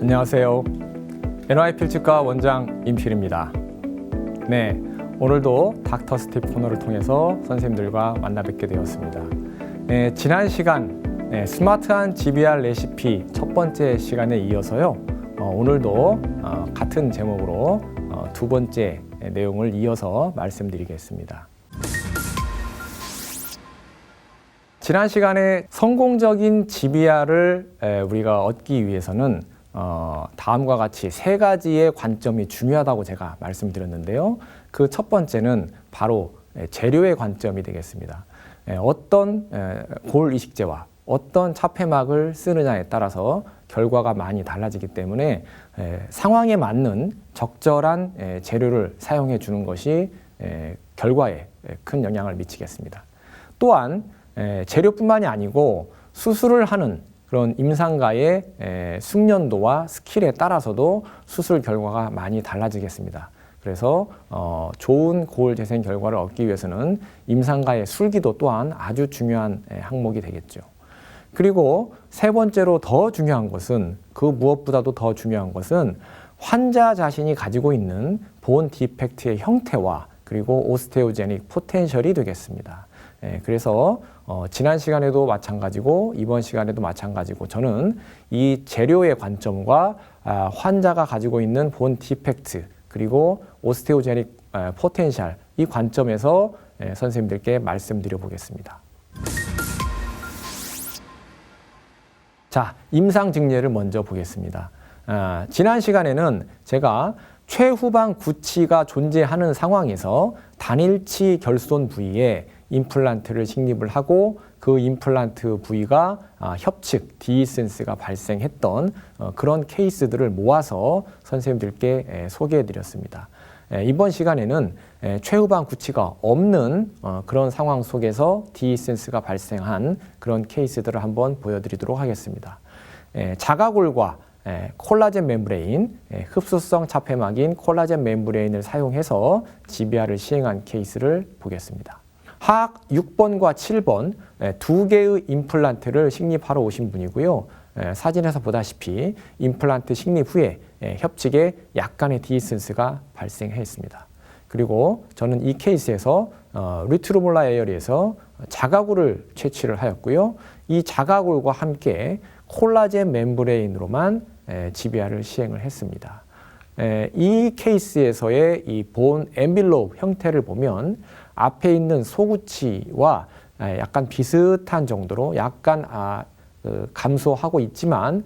안녕하세요. NY필치과 원장 임필입니다. 네, 오늘도 닥터 스팁 코너를 통해서 선생님들과 만나 뵙게 되었습니다. 지난 시간 스마트한 GBR 레시피 첫 번째 시간에 이어서요. 오늘도 같은 제목으로 두 번째 내용을 이어서 말씀드리겠습니다. 지난 시간에 성공적인 GBR을 우리가 얻기 위해서는 다음과 같이 세 가지의 관점이 중요하다고 제가 말씀드렸는데요. 그 첫 번째는 바로 재료의 관점이 되겠습니다. 어떤 골 이식제와 어떤 차폐막을 쓰느냐에 따라서 결과가 많이 달라지기 때문에 상황에 맞는 적절한 재료를 사용해 주는 것이 결과에 큰 영향을 미치겠습니다. 또한 재료뿐만이 아니고 수술을 하는 그런 임상가의 숙련도와 스킬에 따라서도 수술 결과가 많이 달라지겠습니다. 그래서 좋은 고울 재생 결과를 얻기 위해서는 임상가의 술기도 또한 아주 중요한 항목이 되겠죠. 그리고 세 번째로 더 중요한 것은, 그 무엇보다도 더 중요한 것은 환자 자신이 가지고 있는 본 디펙트의 형태와 그리고 오스테오제닉 포텐셜이 되겠습니다. 그래서 지난 시간에도 마찬가지고 이번 시간에도 마찬가지고 저는 이 재료의 관점과 환자가 가지고 있는 본 디펙트 그리고 오스테오제닉 포텐셜 이 관점에서 선생님들께 말씀드려 보겠습니다. 자, 임상 증례를 먼저 보겠습니다. 지난 시간에는 제가 최후방 구치가 존재하는 상황에서 단일치 결손 부위에 임플란트를 식립을 하고 그 임플란트 부위가 협측, 디히센스가 발생했던 그런 케이스들을 모아서 선생님들께 소개해 드렸습니다. 이번 시간에는 최후방 구치가 없는 그런 상황 속에서 디히센스가 발생한 그런 케이스들을 한번 보여드리도록 하겠습니다. 자가골과 콜라겐 멤브레인, 흡수성 차폐막인 콜라겐 멤브레인을 사용해서 GBR을 시행한 케이스를 보겠습니다. 하악 6번과 7번 두 개의 임플란트를 식립하러 오신 분이고요. 사진에서 보다시피 임플란트 식립 후에 협측에 약간의 디히센스가 발생했습니다. 그리고 저는 이 케이스에서 리트로몰라 에어리에서 자가골을 채취를 하였고요. 이 자가골과 함께 콜라겐 멤브레인으로만 GBR을 시행을 했습니다. 이 케이스에서의 이 본 엠빌롭 형태를 보면 앞에 있는 소구치와 약간 비슷한 정도로 약간 감소하고 있지만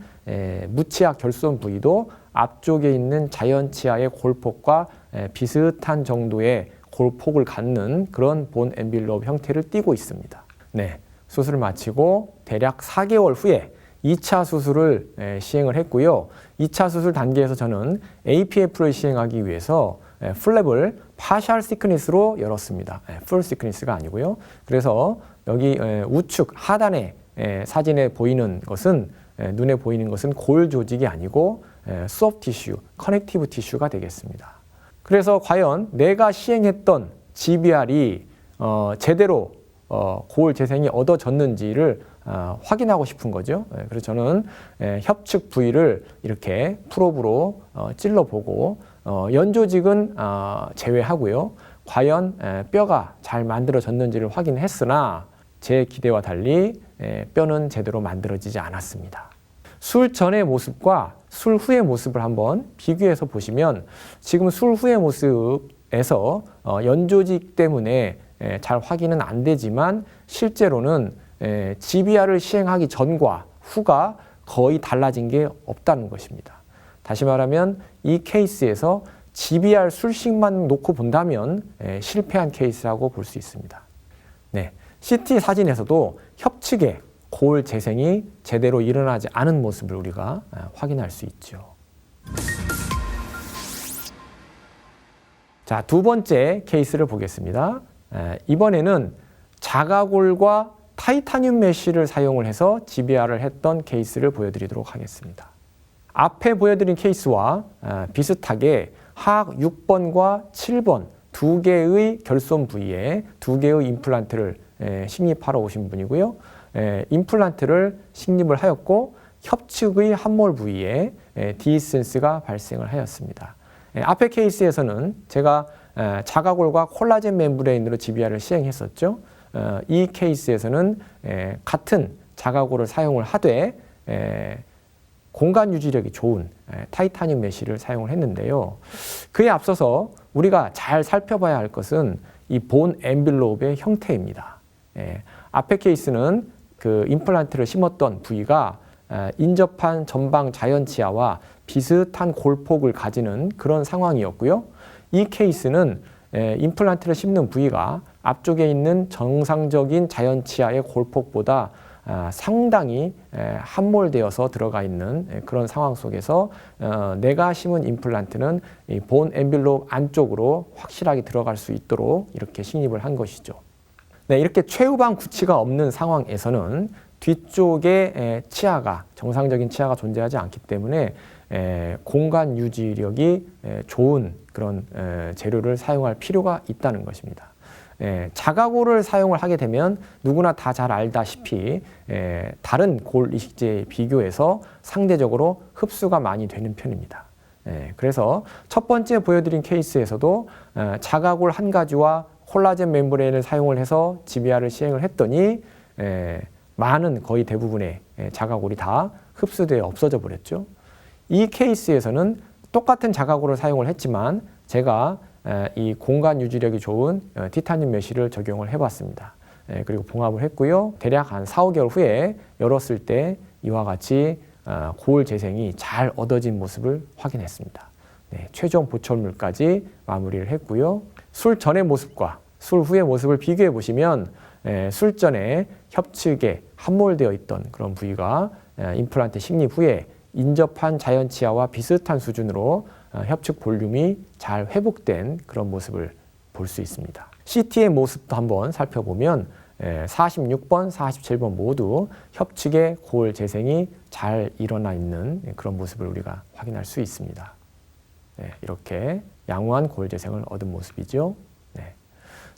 무치아 결손 부위도 앞쪽에 있는 자연치아의 골폭과 비슷한 정도의 골폭을 갖는 그런 본 엠빌롭 형태를 띠고 있습니다. 네, 수술을 마치고 대략 4개월 후에 2차 수술을 시행을 했고요. 2차 수술 단계에서 저는 APF를 시행하기 위해서 플랩을 파셜 시크니스로 열었습니다. 풀 시크니스가 아니고요. 그래서 여기 우측 하단에 사진에 보이는 것은, 눈에 보이는 것은 골 조직이 아니고 소프트 티슈, 커넥티브 티슈가 되겠습니다. 그래서 과연 내가 시행했던 GBR이 제대로 고울 재생이 얻어졌는지를 확인하고 싶은 거죠. 그래서 저는 협측 부위를 이렇게 프로브로 찔러보고 연조직은 제외하고요. 과연 뼈가 잘 만들어졌는지를 확인했으나 제 기대와 달리 뼈는 제대로 만들어지지 않았습니다. 술 전의 모습과 술 후의 모습을 한번 비교해서 보시면 지금 술 후의 모습에서 연조직 때문에 잘 확인은 안 되지만 실제로는 GBR을 시행하기 전과 후가 거의 달라진 게 없다는 것입니다. 다시 말하면 이 케이스에서 GBR 술식만 놓고 본다면 실패한 케이스라고 볼 수 있습니다. 네, CT 사진에서도 협측에 고울 재생이 제대로 일어나지 않은 모습을 우리가 확인할 수 있죠. 자, 두 번째 케이스를 보겠습니다. 이번에는 자가골과 타이타늄 메쉬를 사용을 해서 GBR을 했던 케이스를 보여드리도록 하겠습니다. 앞에 보여드린 케이스와 비슷하게 하악 6번과 7번 두 개의 결손 부위에 두 개의 임플란트를 식립하러 오신 분이고요. 임플란트를 식립을 하였고 협측의 함몰 부위에 디스턴스가 발생을 하였습니다. 앞의 케이스에서는 제가 자가골과 콜라겐 멤브레인으로 GBR을 시행했었죠. 이 케이스에서는 같은 자가골을 사용을 하되 공간 유지력이 좋은 타이타늄 메쉬를 사용을 했는데요. 그에 앞서서 우리가 잘 살펴봐야 할 것은 이 본 엠빌롭의 형태입니다. 앞의 케이스는 그 임플란트를 심었던 부위가 인접한 전방 자연치아와 비슷한 골폭을 가지는 그런 상황이었고요. 이 케이스는 임플란트를 심는 부위가 앞쪽에 있는 정상적인 자연치아의 골폭보다 상당히 함몰되어서 들어가 있는 그런 상황 속에서 내가 심은 임플란트는 이 본 엠빌롭 안쪽으로 확실하게 들어갈 수 있도록 이렇게 식립을 한 것이죠. 네, 이렇게 최후방 구치가 없는 상황에서는 뒤쪽에 치아가 정상적인 치아가 존재하지 않기 때문에 공간 유지력이 좋은 그런 재료를 사용할 필요가 있다는 것입니다. 자가골을 사용을 하게 되면 누구나 다 잘 알다시피 다른 골 이식제에 비교해서 상대적으로 흡수가 많이 되는 편입니다. 그래서 첫 번째 보여드린 케이스에서도 자가골 한 가지와 콜라겐 멤브레인을 사용을 해서 GBR을 시행을 했더니 많은 거의 대부분의 자가골이 다 흡수되어 없어져 버렸죠. 이 케이스에서는 똑같은 자가골을 사용을 했지만 제가 이 공간 유지력이 좋은 티타늄 메쉬를 적용을 해봤습니다. 그리고 봉합을 했고요. 대략 한 4, 5개월 후에 열었을 때 이와 같이 고울 재생이 잘 얻어진 모습을 확인했습니다. 최종 보철물까지 마무리를 했고요. 술 전의 모습과 술 후의 모습을 비교해 보시면 술 전에 협측에 함몰되어 있던 그런 부위가 임플란트 식립 후에 인접한 자연치아와 비슷한 수준으로 협측 볼륨이 잘 회복된 그런 모습을 볼 수 있습니다. CT의 모습도 한번 살펴보면 46번, 47번 모두 협측의 고울 재생이 잘 일어나 있는 그런 모습을 우리가 확인할 수 있습니다. 이렇게 양호한 고울 재생을 얻은 모습이죠.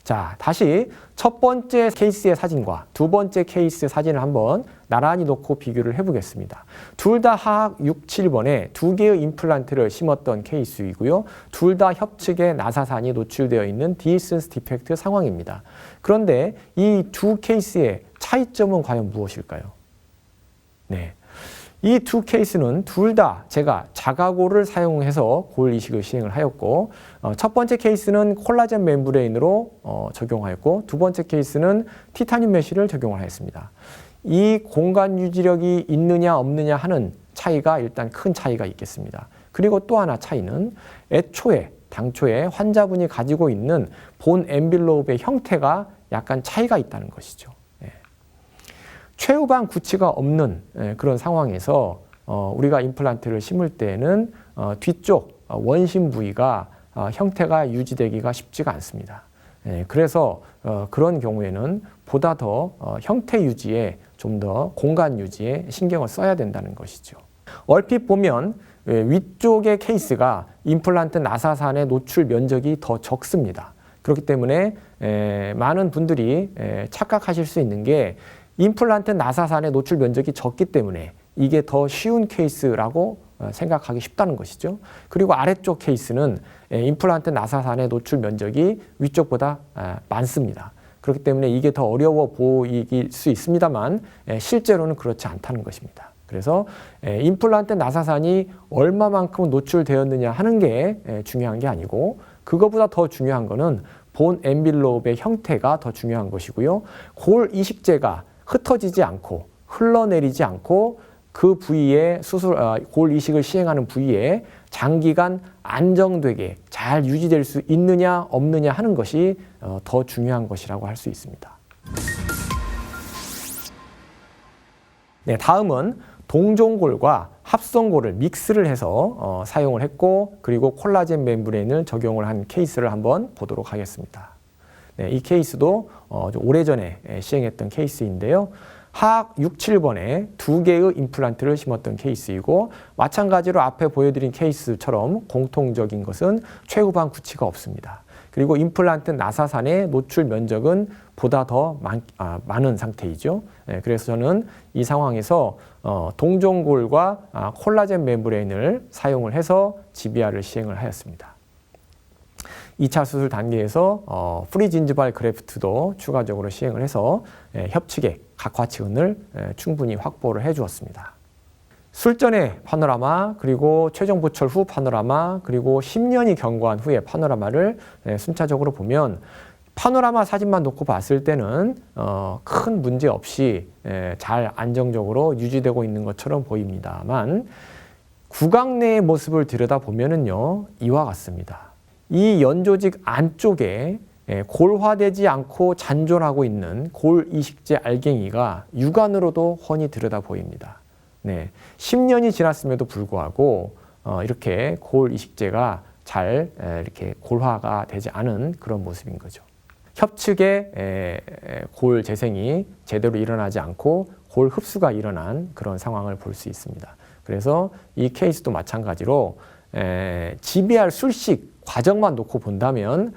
자, 다시 첫 번째 케이스의 사진과 두 번째 케이스의 사진을 한번 나란히 놓고 비교를 해보겠습니다. 둘 다 하악 6, 7번에 두 개의 임플란트를 심었던 케이스이고요. 둘 다 협측에 나사산이 노출되어 있는 디스턴스 디펙트 상황입니다. 그런데 이 두 케이스의 차이점은 과연 무엇일까요? 이 두 케이스는 둘 다 제가 자가골을 사용해서 골 이식을 시행을 하였고 첫 번째 케이스는 콜라겐 멤브레인으로 적용하였고 두 번째 케이스는 티타늄 메쉬를 적용을 하였습니다. 이 공간 유지력이 있느냐 없느냐 하는 차이가 일단 큰 차이가 있겠습니다. 그리고 또 하나 차이는 당초에 환자분이 가지고 있는 본 엠빌롭의 형태가 약간 차이가 있다는 것이죠. 최후방 구치가 없는 그런 상황에서 우리가 임플란트를 심을 때에는 뒤쪽 원심 부위가 형태가 유지되기가 쉽지가 않습니다. 그래서 그런 경우에는 보다 더 형태 유지에 좀 더 공간 유지에 신경을 써야 된다는 것이죠. 얼핏 보면 위쪽의 케이스가 임플란트 나사산의 노출 면적이 더 적습니다. 그렇기 때문에 많은 분들이 착각하실 수 있는 게 임플란트 나사산의 노출 면적이 적기 때문에 이게 더 쉬운 케이스라고 생각하기 쉽다는 것이죠. 그리고 아래쪽 케이스는 임플란트 나사산의 노출 면적이 위쪽보다 많습니다. 그렇기 때문에 이게 더 어려워 보일 수 있습니다만 실제로는 그렇지 않다는 것입니다. 그래서 임플란트 나사산이 얼마만큼 노출되었느냐 하는 게 중요한 게 아니고 그거보다 더 중요한 거는 본 엠빌롭의 형태가 더 중요한 것이고요. 골 이식제가 흩어지지 않고 흘러내리지 않고 그 부위에 골 이식을 시행하는 부위에 장기간 안정되게 잘 유지될 수 있느냐 없느냐 하는 것이 더 중요한 것이라고 할 수 있습니다. 다음은 동종골과 합성골을 믹스를 해서 사용을 했고 그리고 콜라겐 멤브레인을 적용을 한 케이스를 한번 보도록 하겠습니다. 이 케이스도 오래전에 시행했던 케이스인데요. 하악 6, 7번에 두 개의 임플란트를 심었던 케이스이고 마찬가지로 앞에 보여드린 케이스처럼 공통적인 것은 최후방 구치가 없습니다. 그리고 임플란트 나사산의 노출 면적은 보다 더 많은 상태이죠. 그래서 저는 이 상황에서 동종골과 콜라겐 멤브레인을 사용을 해서 GBR을 시행을 하였습니다. 2차 수술 단계에서 프리진지발 그래프트도 추가적으로 시행을 해서 협측의 각화치근을 충분히 확보를 해 주었습니다. 술전의 파노라마, 그리고 최종 보철 후 파노라마, 그리고 10년이 경과한 후의 파노라마를 순차적으로 보면 파노라마 사진만 놓고 봤을 때는 큰 문제 없이 잘 안정적으로 유지되고 있는 것처럼 보입니다만 구강 내의 모습을 들여다보면은요, 이와 같습니다. 이 연조직 안쪽에 골화되지 않고 잔존하고 있는 골 이식제 알갱이가 육안으로도 훤히 들여다 보입니다. 10년이 지났음에도 불구하고 이렇게 골 이식제가 잘 이렇게 골화가 되지 않은 그런 모습인 거죠. 협측에 골 재생이 제대로 일어나지 않고 골 흡수가 일어난 그런 상황을 볼 수 있습니다. 그래서 이 케이스도 마찬가지로 GBR 술식 과정만 놓고 본다면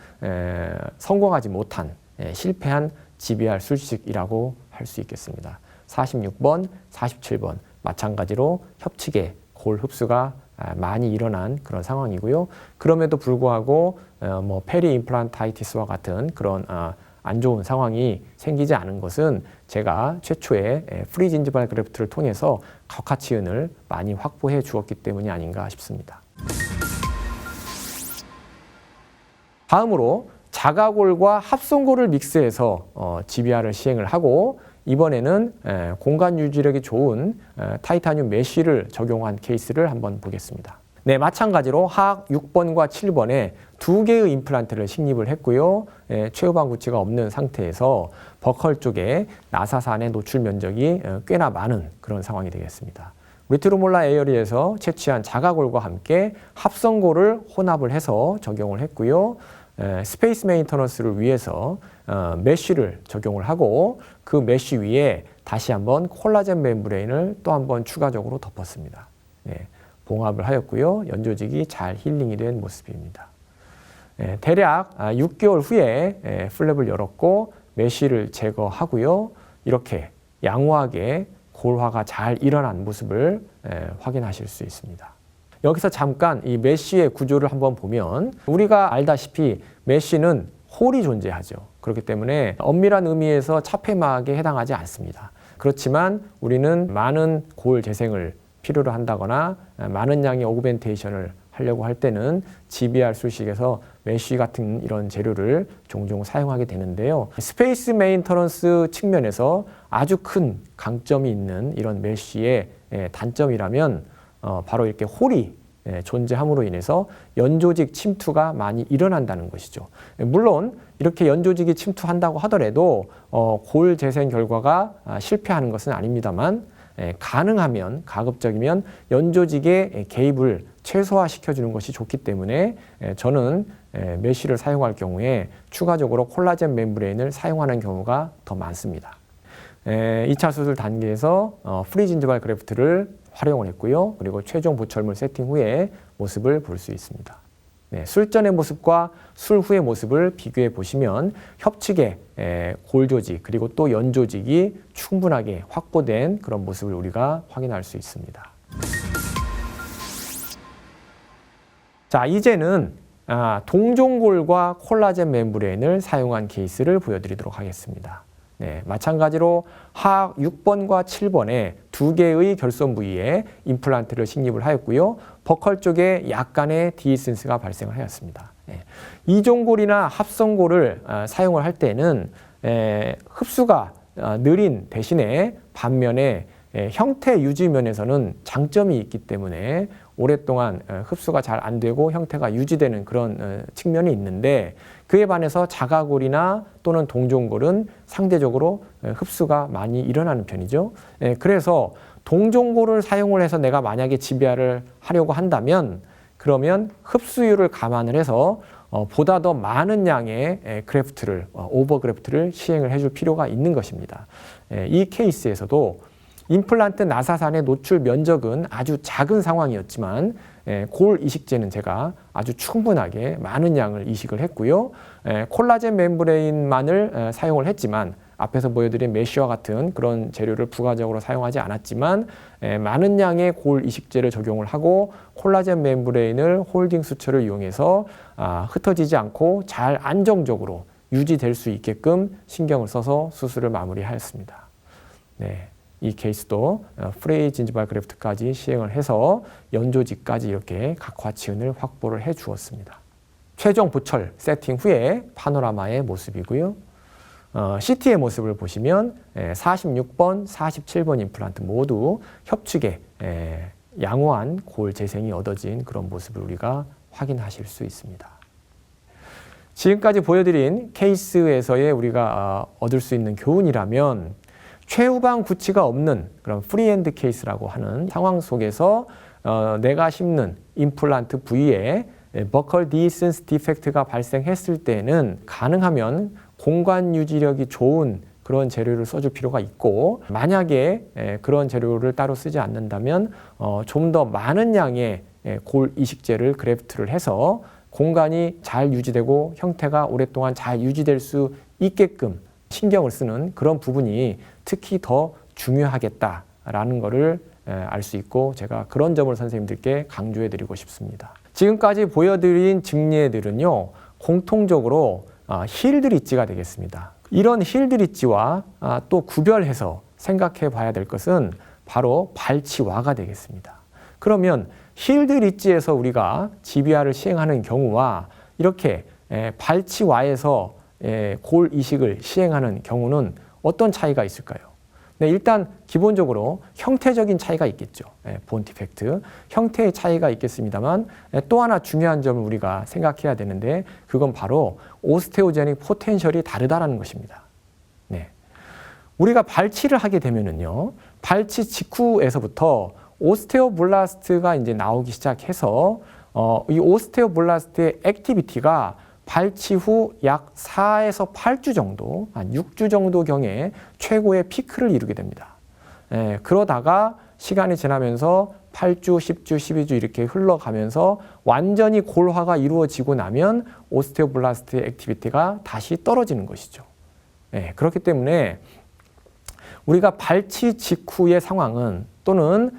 성공하지 못한 실패한 GBR 술식이라고 할 수 있겠습니다. 46번, 47번 마찬가지로 협측에 골 흡수가 많이 일어난 그런 상황이고요. 그럼에도 불구하고 페리 임플란타이티스와 같은 그런 안 좋은 상황이 생기지 않은 것은 제가 최초에 프리진지발 그래프트를 통해서 각화치은을 많이 확보해 주었기 때문이 아닌가 싶습니다. 다음으로 자가골과 합성골을 믹스해서 GBR을 시행을 하고 이번에는 공간 유지력이 좋은 타이타늄 메쉬를 적용한 케이스를 한번 보겠습니다. 마찬가지로 하악 6번과 7번에 2개의 임플란트를 식립을 했고요. 최후방 구치가 없는 상태에서 버컬 쪽에 나사산의 노출 면적이 꽤나 많은 그런 상황이 되겠습니다. 리트로몰라 에어리에서 채취한 자가골과 함께 합성골을 혼합을 해서 적용을 했고요. 스페이스 메인터넌스를 위해서 메쉬를 적용을 하고 그 메쉬 위에 다시 한번 콜라겐 멤브레인을 또 한번 추가적으로 덮었습니다. 봉합을 하였고요. 연조직이 잘 힐링이 된 모습입니다. 대략 6개월 후에 플랩을 열었고 메쉬를 제거하고요. 이렇게 양호하게 골화가 잘 일어난 모습을 확인하실 수 있습니다. 여기서 잠깐 이 메쉬의 구조를 한번 보면 우리가 알다시피 메쉬는 홀이 존재하죠. 그렇기 때문에 엄밀한 의미에서 차폐막에 해당하지 않습니다. 그렇지만 우리는 많은 골 재생을 필요로 한다거나 많은 양의 오그멘테이션을 하려고 할 때는 GBR 술식에서 메쉬 같은 이런 재료를 종종 사용하게 되는데요. 스페이스 메인터넌스 측면에서 아주 큰 강점이 있는 이런 메쉬의 단점이라면 바로 이렇게 홀이 존재함으로 인해서 연조직 침투가 많이 일어난다는 것이죠. 물론 이렇게 연조직이 침투한다고 하더라도 골 재생 결과가 실패하는 것은 아닙니다만 가능하면 가급적이면 연조직의 개입을 최소화시켜주는 것이 좋기 때문에 저는 메쉬를 사용할 경우에 추가적으로 콜라겐 멤브레인을 사용하는 경우가 더 많습니다. 2차 수술 단계에서 프리진지발 그래프트를 활용을 했고요. 그리고 최종 보철물 세팅 후에 모습을 볼 수 있습니다. 술전의 모습과 술 후의 모습을 비교해 보시면 협측의 골 조직 그리고 또 연 조직이 충분하게 확보된 그런 모습을 우리가 확인할 수 있습니다. 자, 이제는 동종골과 콜라겐 멤브레인을 사용한 케이스를 보여드리도록 하겠습니다. 마찬가지로 하악 6번과 7번에 2개의 결손 부위에 임플란트를 식립을 하였고요. 버컬 쪽에 약간의 디스턴스가 발생을 하였습니다. 이종골이나 합성골을 사용을 할 때는 흡수가 느린 대신에 반면에 형태 유지 면에서는 장점이 있기 때문에 오랫동안 흡수가 잘 안 되고 형태가 유지되는 그런 측면이 있는데 그에 반해서 자가골이나 또는 동종골은 상대적으로 흡수가 많이 일어나는 편이죠. 그래서 동종골을 사용을 해서 내가 만약에 GBR을 하려고 한다면 그러면 흡수율을 감안을 해서 보다 더 많은 양의 그래프트를 오버 그래프트를 시행을 해줄 필요가 있는 것입니다. 이 케이스에서도 임플란트 나사산의 노출 면적은 아주 작은 상황이었지만 골 이식제는 제가 아주 충분하게 많은 양을 이식을 했고요. 콜라겐 멤브레인만을 사용을 했지만 앞에서 보여드린 메쉬와 같은 그런 재료를 부가적으로 사용하지 않았지만 많은 양의 골 이식제를 적용을 하고 콜라겐 멤브레인을 홀딩 수처를 이용해서 흩어지지 않고 잘 안정적으로 유지될 수 있게끔 신경을 써서 수술을 마무리하였습니다. 네, 이 케이스도 프레이 진지발 그래프트까지 시행을 해서 연조직까지 이렇게 각화치은을 확보를 해 주었습니다. 최종 보철 세팅 후에 파노라마의 모습이고요. CT의 모습을 보시면 46번, 47번 임플란트 모두 협축에 양호한 골 재생이 얻어진 그런 모습을 우리가 확인하실 수 있습니다. 지금까지 보여드린 케이스에서의 우리가 얻을 수 있는 교훈이라면 최후방 구치가 없는 그런 프리핸드 케이스라고 하는 상황 속에서 내가 심는 임플란트 부위에 버컬 디센스 디펙트가 발생했을 때는 가능하면 공간 유지력이 좋은 그런 재료를 써줄 필요가 있고 만약에 그런 재료를 따로 쓰지 않는다면 좀 더 많은 양의 골 이식제를 그래프트를 해서 공간이 잘 유지되고 형태가 오랫동안 잘 유지될 수 있게끔 신경을 쓰는 그런 부분이 특히 더 중요하겠다라는 것을 알 수 있고 제가 그런 점을 선생님들께 강조해 드리고 싶습니다. 지금까지 보여드린 증례들은요 공통적으로 힐드 리지가 되겠습니다. 이런 힐드 리지와 또 구별해서 생각해 봐야 될 것은 바로 발치와가 되겠습니다. 그러면 힐드 리지에서 우리가 GBR을 시행하는 경우와 이렇게 발치와에서 골 이식을 시행하는 경우는 어떤 차이가 있을까요? 네, 일단 기본적으로 형태적인 차이가 있겠죠. 본 디펙트. 형태의 차이가 있겠습니다만 또 하나 중요한 점을 우리가 생각해야 되는데 그건 바로 오스테오제닉 포텐셜이 다르다라는 것입니다. 네. 우리가 발치를 하게 되면은요. 발치 직후에서부터 오스테오블라스트가 이제 나오기 시작해서 이 오스테오블라스트의 액티비티가 발치 후 약 4에서 8주 정도, 한 6주 정도 경에 최고의 피크를 이루게 됩니다. 그러다가 시간이 지나면서 8주, 10주, 12주 이렇게 흘러가면서 완전히 골화가 이루어지고 나면 오스테오블라스트의 액티비티가 다시 떨어지는 것이죠. 그렇기 때문에 우리가 발치 직후의 상황은 또는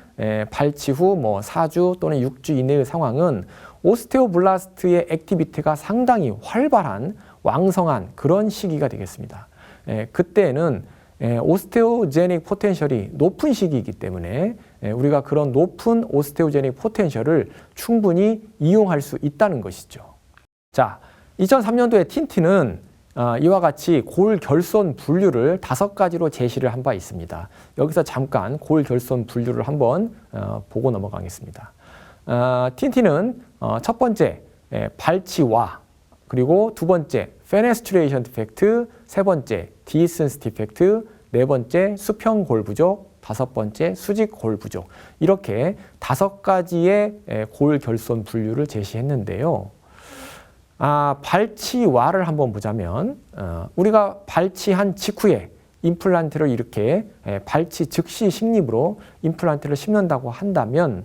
발치 후 뭐 4주 또는 6주 이내의 상황은 오스테오블라스트의 액티비티가 상당히 활발한 왕성한 그런 시기가 되겠습니다. 그때는 오스테오제닉 포텐셜이 높은 시기이기 때문에 우리가 그런 높은 오스테오제닉 포텐셜을 충분히 이용할 수 있다는 것이죠. 자, 2003년도에 틴틴은 이와 같이 골 결손 분류를 5가지로 제시를 한 바 있습니다. 여기서 잠깐 골 결손 분류를 한번 보고 넘어가겠습니다. 틴틴은 첫 번째 발치와 그리고 두 번째 페네스트레이션 디펙트, 세 번째 디센스 디펙트, 네 번째 수평 골 부족, 다섯 번째 수직 골 부족 이렇게 5가지의 골 결손 분류를 제시했는데요. 발치와를 한번 보자면 우리가 발치한 직후에 임플란트를 이렇게 발치 즉시 식립으로 임플란트를 심는다고 한다면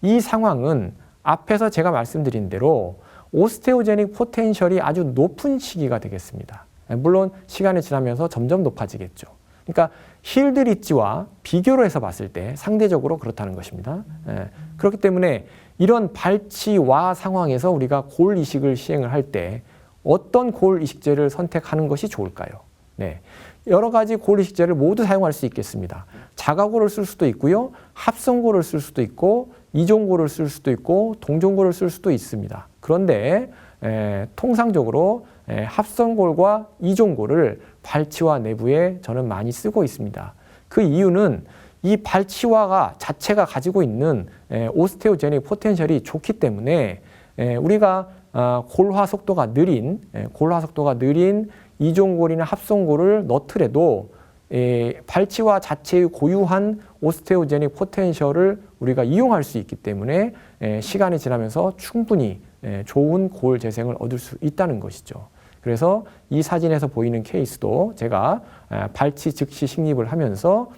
이 상황은 앞에서 제가 말씀드린 대로 오스테오제닉 포텐셜이 아주 높은 시기가 되겠습니다. 물론 시간이 지나면서 점점 높아지겠죠. 그러니까 힐드 리지와 비교로 해서 봤을 때 상대적으로 그렇다는 것입니다. 그렇기 때문에 이런 발치와 상황에서 우리가 골 이식을 시행을 할 때 어떤 골 이식제를 선택하는 것이 좋을까요? 네. 여러 가지 골 이식제를 모두 사용할 수 있겠습니다. 자가골을 쓸 수도 있고요. 합성골을 쓸 수도 있고 이종골을 쓸 수도 있고 동종골을 쓸 수도 있습니다. 그런데 통상적으로 합성골과 이종골을 발치와 내부에 저는 많이 쓰고 있습니다. 그 이유는 이 발치와가 자체가 가지고 있는 오스테오제닉 포텐셜이 좋기 때문에 우리가 골화 속도가 느린 이종골이나 합성골을 넣더라도 발치와 자체의 고유한 오스테오제닉 포텐셜을 우리가 이용할 수 있기 때문에 시간이 지나면서 충분히 좋은 골 재생을 얻을 수 있다는 것이죠. 그래서 이 사진에서 보이는 케이스도 제가 발치 즉시 식립을 하면서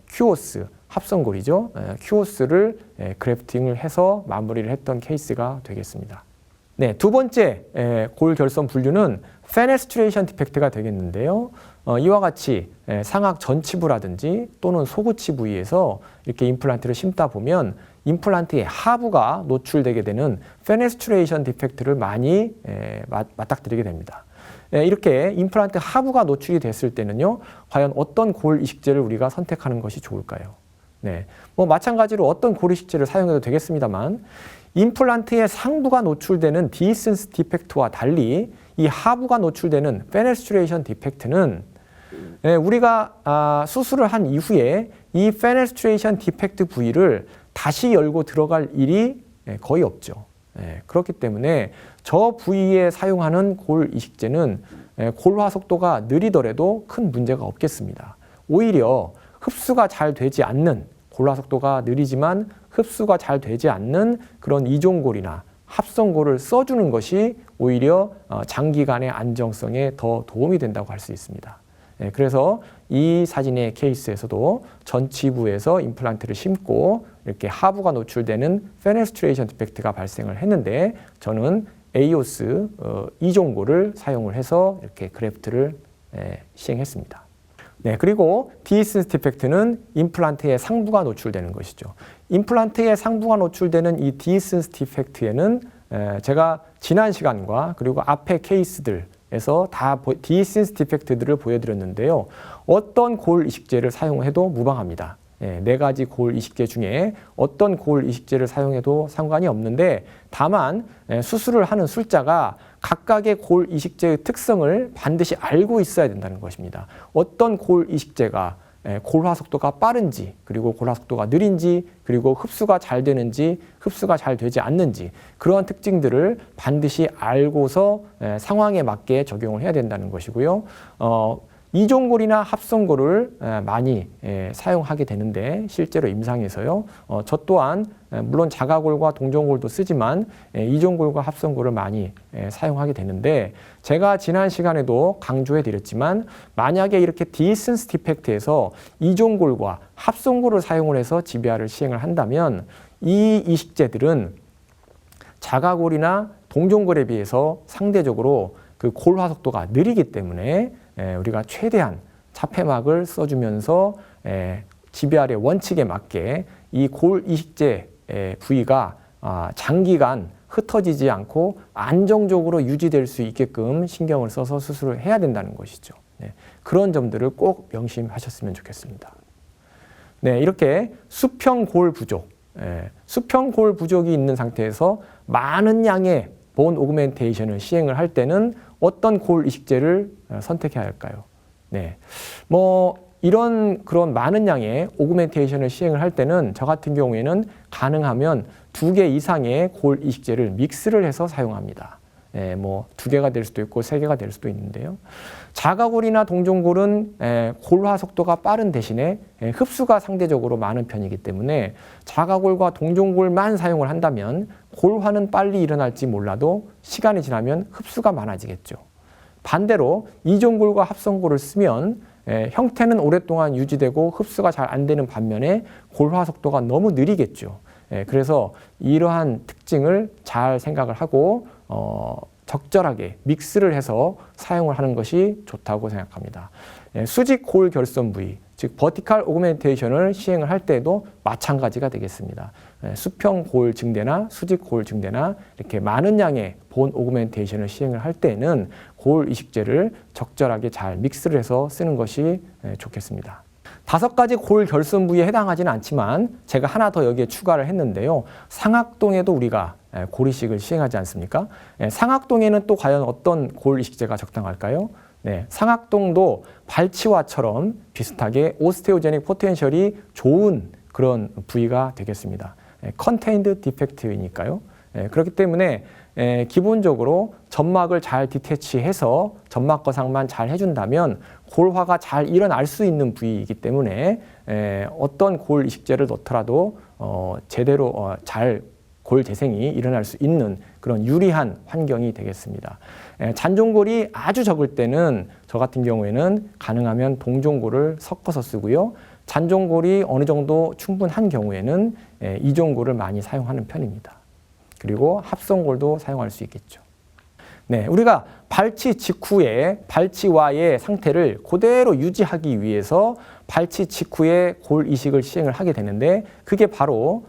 큐오스, 합성골이죠. 큐오스를 그래프팅을 해서 마무리를 했던 케이스가 되겠습니다. 네, 두 번째 골 결손 분류는 페네스트레이션 디펙트가 되겠는데요. 이와 같이 상악 전치부라든지 또는 소구치 부위에서 이렇게 임플란트를 심다 보면 임플란트의 하부가 노출되게 되는 페네스트레이션 디펙트를 많이 맞닥뜨리게 됩니다. 이렇게 임플란트 하부가 노출이 됐을 때는요, 과연 어떤 골 이식제를 우리가 선택하는 것이 좋을까요? 네, 뭐 마찬가지로 어떤 골 이식제를 사용해도 되겠습니다만, 임플란트의 상부가 노출되는 디센스 디펙트와 달리 이 하부가 노출되는 페네스트레이션 디펙트는 우리가 수술을 한 이후에 이 페네스트레이션 디펙트 부위를 다시 열고 들어갈 일이 거의 없죠. 그렇기 때문에 저 부위에 사용하는 골 이식제는 골화 속도가 느리더라도 큰 문제가 없겠습니다. 오히려 흡수가 잘 되지 않는, 골화 속도가 느리지만 흡수가 잘 되지 않는 그런 이종골이나 합성골을 써주는 것이 오히려 장기간의 안정성에 더 도움이 된다고 할 수 있습니다. 그래서 이 사진의 케이스에서도 전치부에서 임플란트를 심고 이렇게 하부가 노출되는 페네스트레이션 디펙트가 발생을 했는데, 저는 에이오스 이종골을 사용을 해서 이렇게 그래프트를 시행했습니다. 네, 그리고 디센스 디펙트는 임플란트의 상부가 노출되는 것이죠. 임플란트의 상부가 노출되는 이 디센스 디펙트에는 제가 지난 시간과 그리고 앞의 케이스들에서 다 디센스 디펙트들을 보여드렸는데요. 어떤 골 이식제를 사용해도 무방합니다. 네 가지 골 이식제 중에 어떤 골 이식제를 사용해도 상관이 없는데, 다만 수술을 하는 술자가 각각의 골 이식제의 특성을 반드시 알고 있어야 된다는 것입니다. 어떤 골 이식제가 골화 속도가 빠른지, 그리고 골화 속도가 느린지, 그리고 흡수가 잘 되는지, 흡수가 잘 되지 않는지, 그러한 특징들을 반드시 알고서 상황에 맞게 적용을 해야 된다는 것이고요. 이종골이나 합성골을 많이 사용하게 되는데, 실제로 임상에서요. 저 또한 물론 자가골과 동종골도 쓰지만 이종골과 합성골을 많이 사용하게 되는데, 제가 지난 시간에도 강조해 드렸지만, 만약에 이렇게 디센스 디펙트에서 이종골과 합성골을 사용을 해서 지비아를 시행을 한다면 이 이식제들은 자가골이나 동종골에 비해서 상대적으로 그 골화 속도가 느리기 때문에 우리가 최대한 차폐막을 써주면서 GBR의 원칙에 맞게 이 골 이식제 부위가 장기간 흩어지지 않고 안정적으로 유지될 수 있게끔 신경을 써서 수술을 해야 된다는 것이죠. 그런 점들을 꼭 명심하셨으면 좋겠습니다. 네, 이렇게 수평 골 부족, 수평 골 부족이 있는 상태에서 많은 양의 본 오그멘테이션을 시행을 할 때는 어떤 골 이식제를 선택해야 할까요? 네, 이런 그런 많은 양의 오그멘테이션을 시행을 할 때는 저 같은 경우에는 가능하면 2개 이상의 골 이식제를 믹스를 해서 사용합니다. 2개가 될 수도 있고 3개가 될 수도 있는데요. 자가골이나 동종골은 골화 속도가 빠른 대신에 흡수가 상대적으로 많은 편이기 때문에 자가골과 동종골만 사용을 한다면 골화는 빨리 일어날지 몰라도 시간이 지나면 흡수가 많아지겠죠. 반대로 이종골과 합성골을 쓰면 형태는 오랫동안 유지되고 흡수가 잘 안 되는 반면에 골화 속도가 너무 느리겠죠. 그래서 이러한 특징을 잘 생각을 하고 적절하게 믹스를 해서 사용을 하는 것이 좋다고 생각합니다. 수직 골 결손 부위, 즉 버티컬 오그멘테이션을 시행을 할 때에도 마찬가지가 되겠습니다. 수평 골 증대나 수직 골 증대나 이렇게 많은 양의 본 오그멘테이션을 시행을 할 때에는 골 이식제를 적절하게 잘 믹스를 해서 쓰는 것이 좋겠습니다. 5가지 골 결손 부위에 해당하지는 않지만 제가 하나 더 여기에 추가를 했는데요. 상악동에도 우리가 골 이식을 시행하지 않습니까? 상악동에는 또 과연 어떤 골 이식제가 적당할까요? 네, 상악동도 발치와처럼 비슷하게 오스테오제닉 포텐셜이 좋은 그런 부위가 되겠습니다. 컨테인드 디펙트이니까요. 그렇기 때문에 기본적으로 점막을 잘 디태치해서 점막 거상만 잘 해준다면 골화가 잘 일어날 수 있는 부위이기 때문에 어떤 골 이식제를 넣더라도 제대로 잘 골 재생이 일어날 수 있는 그런 유리한 환경이 되겠습니다. 잔종골이 아주 적을 때는 저 같은 경우에는 가능하면 동종골을 섞어서 쓰고요. 잔종골이 어느 정도 충분한 경우에는 이종골을 많이 사용하는 편입니다. 그리고 합성골도 사용할 수 있겠죠. 네, 우리가 발치 직후에 발치와의 상태를 그대로 유지하기 위해서 발치 직후에 골 이식을 시행을 하게 되는데 그게 바로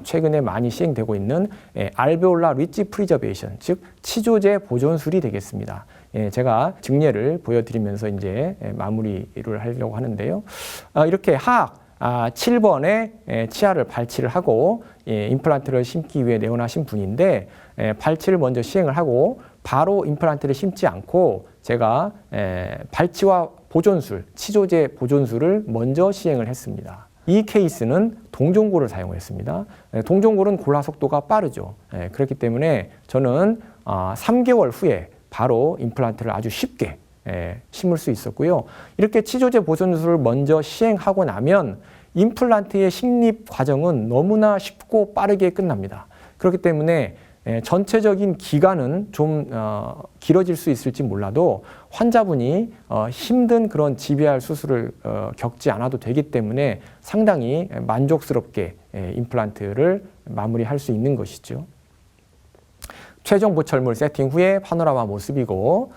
최근에 많이 시행되고 있는 알베올라 리지 프리저베이션, 즉 치조제 보존술이 되겠습니다. 제가 증례를 보여드리면서 이제 마무리를 하려고 하는데요. 이렇게 하악 7번에 치아를 발치를 하고 임플란트를 심기 위해 내원하신 분인데 발치를 먼저 시행을 하고 바로 임플란트를 심지 않고 제가 발치와 보존술, 치조제 보존술을 먼저 시행을 했습니다. 이 케이스는 동종골을 사용했습니다. 동종골은 골화 속도가 빠르죠. 그렇기 때문에 저는 3개월 후에 바로 임플란트를 아주 쉽게 심을 수 있었고요. 이렇게 치조제 보존술을 먼저 시행하고 나면 임플란트의 식립 과정은 너무나 쉽고 빠르게 끝납니다. 그렇기 때문에 전체적인 기간은 좀 길어질 수 있을지 몰라도 환자분이 힘든 그런 GBR 수술을 겪지 않아도 되기 때문에 상당히 만족스럽게 임플란트를 마무리할 수 있는 것이죠. 최종 보철물 세팅 후에 파노라마 모습이고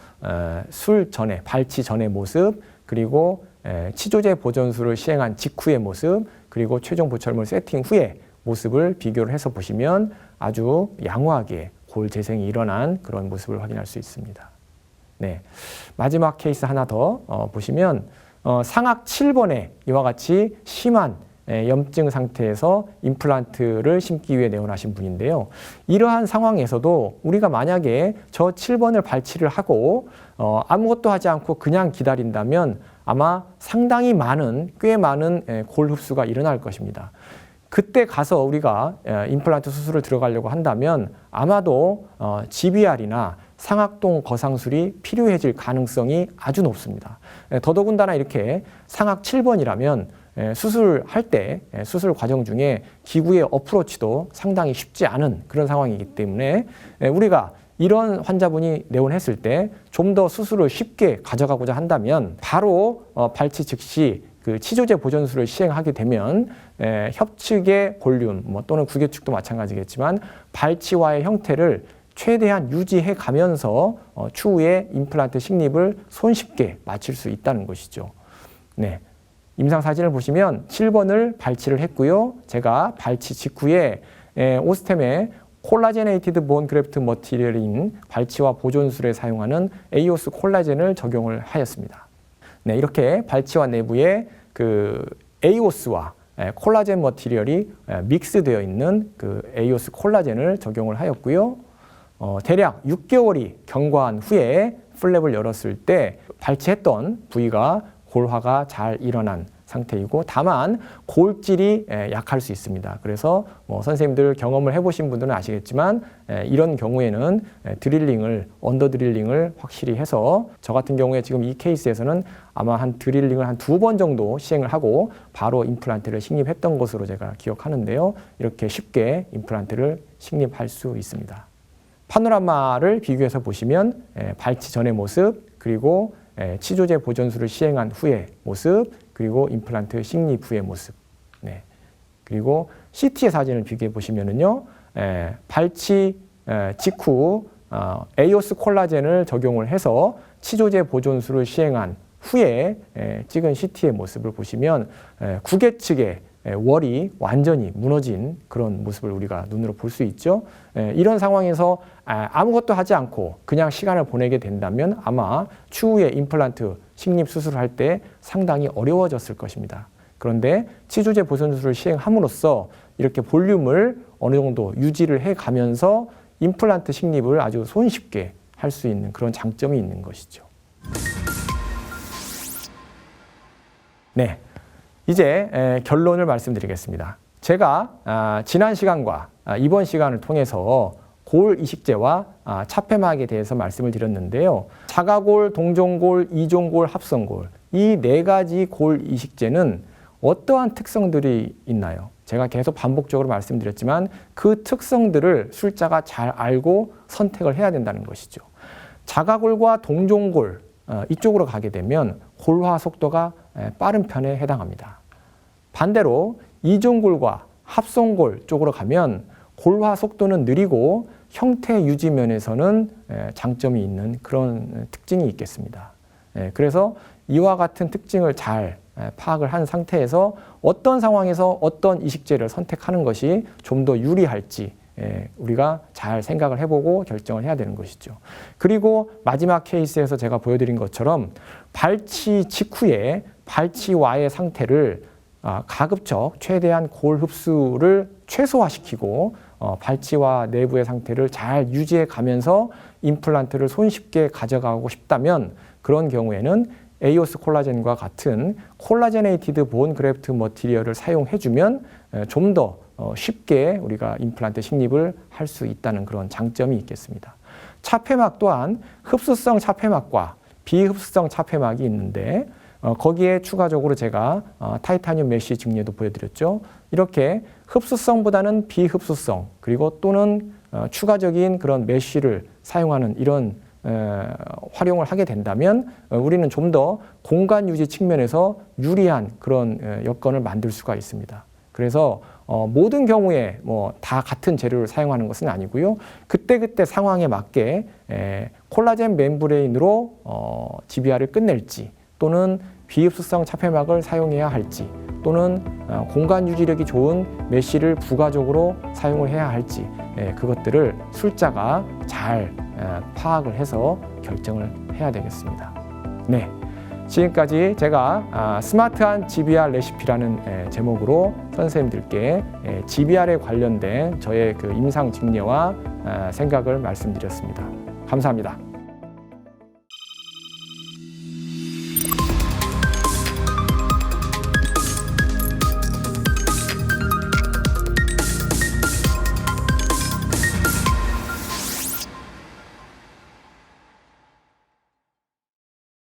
술 전에, 발치 전의 모습, 그리고 치조제 보존술을 시행한 직후의 모습, 그리고 최종 보철물 세팅 후에 모습을 비교를 해서 보시면 아주 양호하게 골 재생이 일어난 그런 모습을 확인할 수 있습니다. 네, 마지막 케이스 하나 더 보시면 상악 7번에 이와 같이 심한 염증 상태에서 임플란트를 심기 위해 내원하신 분인데요. 이러한 상황에서도 우리가 만약에 저 7번을 발치를 하고 아무것도 하지 않고 그냥 기다린다면 아마 상당히 많은, 꽤 많은 골 흡수가 일어날 것입니다. 그때 가서 우리가 임플란트 수술을 들어가려고 한다면 아마도 GBR이나 상악동 거상술이 필요해질 가능성이 아주 높습니다. 더더군다나 이렇게 상악 7번이라면 수술할 때 수술 과정 중에 기구의 어프로치도 상당히 쉽지 않은 그런 상황이기 때문에 우리가 이런 환자분이 내원했을 때 좀 더 수술을 쉽게 가져가고자 한다면 바로 발치 즉시 그 치조제 보존술을 시행하게 되면 협측의 볼륨 또는 구개축도 마찬가지겠지만 발치와의 형태를 최대한 유지해 가면서 추후에 임플란트 식립을 손쉽게 마칠 수 있다는 것이죠. 네. 임상 사진을 보시면 7번을 발치를 했고요. 제가 발치 직후에 오스템의 콜라제네이티드 본 그래프트 머티리얼인 발치와 보존술에 사용하는 에이오스 콜라젠을 적용을 하였습니다. 네, 이렇게 발치와 내부에 그 에이오스와 콜라젠 머티리얼이 믹스되어 있는 그 에이오스 콜라젠을 적용을 하였고요. 대략 6개월이 경과한 후에 플랩을 열었을 때 발치했던 부위가 골화가 잘 일어난 상태이고 다만 골질이 약할 수 있습니다. 그래서 선생님들 경험을 해보신 분들은 아시겠지만 이런 경우에는 드릴링을 언더 드릴링을 확실히 해서 저 같은 경우에 지금 이 케이스에서는 아마 한 드릴링을 한 2번 정도 시행을 하고 바로 임플란트를 식립했던 것으로 제가 기억하는데요. 이렇게 쉽게 임플란트를 식립할 수 있습니다. 파노라마를 비교해서 보시면 발치 전의 모습 그리고 치조제 보존술을 시행한 후의 모습 그리고 임플란트 식립 후의 모습. 네. 그리고 CT의 사진을 비교해 보시면은요, 발치 직후 에이오스 콜라젠을 적용을 해서 치조제 보존술을 시행한 후에 찍은 CT의 모습을 보시면 구개 측의 월이 완전히 무너진 그런 모습을 우리가 눈으로 볼 수 있죠. 이런 상황에서 아무것도 하지 않고 그냥 시간을 보내게 된다면 아마 추후에 임플란트 식립 수술을 할 때 상당히 어려워졌을 것입니다. 그런데 치조제 보존술을 시행함으로써 이렇게 볼륨을 어느 정도 유지를 해가면서 임플란트 식립을 아주 손쉽게 할 수 있는 그런 장점이 있는 것이죠. 네. 이제 결론을 말씀드리겠습니다. 제가 지난 시간과 이번 시간을 통해서 골 이식제와 차폐막에 대해서 말씀을 드렸는데요. 자가골, 동종골, 이종골, 합성골 이 네 가지 골 이식제는 어떠한 특성들이 있나요? 제가 계속 반복적으로 말씀드렸지만 그 특성들을 술자가 잘 알고 선택을 해야 된다는 것이죠. 자가골과 동종골 이쪽으로 가게 되면 골화 속도가 빠른 편에 해당합니다. 반대로 이중골과 합성골 쪽으로 가면 골화 속도는 느리고 형태 유지 면에서는 장점이 있는 그런 특징이 있겠습니다. 그래서 이와 같은 특징을 잘 파악을 한 상태에서 어떤 상황에서 어떤 이식제를 선택하는 것이 좀 더 유리할지 우리가 잘 생각을 해보고 결정을 해야 되는 것이죠. 그리고 마지막 케이스에서 제가 보여드린 것처럼 발치 직후에 발치와의 상태를 가급적 최대한 골 흡수를 최소화시키고 발치와 내부의 상태를 잘 유지해 가면서 임플란트를 손쉽게 가져가고 싶다면 그런 경우에는 에이오스 콜라겐과 같은 콜라제네이티드 본 그래프트 머티리얼을 사용해주면 좀 더 쉽게 우리가 임플란트 식립을 할 수 있다는 그런 장점이 있겠습니다. 차폐막 또한 흡수성 차폐막과 비흡수성 차폐막이 있는데 거기에 추가적으로 제가 타이타늄 메쉬 증례도 보여드렸죠. 이렇게 흡수성보다는 비흡수성 그리고 또는 추가적인 그런 메쉬를 사용하는 이런 활용을 하게 된다면 우리는 좀 더 공간 유지 측면에서 유리한 그런 여건을 만들 수가 있습니다. 그래서 모든 경우에 뭐 다 같은 재료를 사용하는 것은 아니고요. 그때그때 상황에 맞게 콜라겐 멤브레인으로 GBR을 끝낼지 또는 비흡수성 차폐막을 사용해야 할지 또는 공간 유지력이 좋은 메쉬를 부가적으로 사용을 해야 할지 그것들을 술자가 잘 파악을 해서 결정을 해야 되겠습니다. 네, 지금까지 제가 스마트한 GBR 레시피라는 제목으로 선생님들께 GBR에 관련된 저의 그 임상 직례와 생각을 말씀드렸습니다. 감사합니다.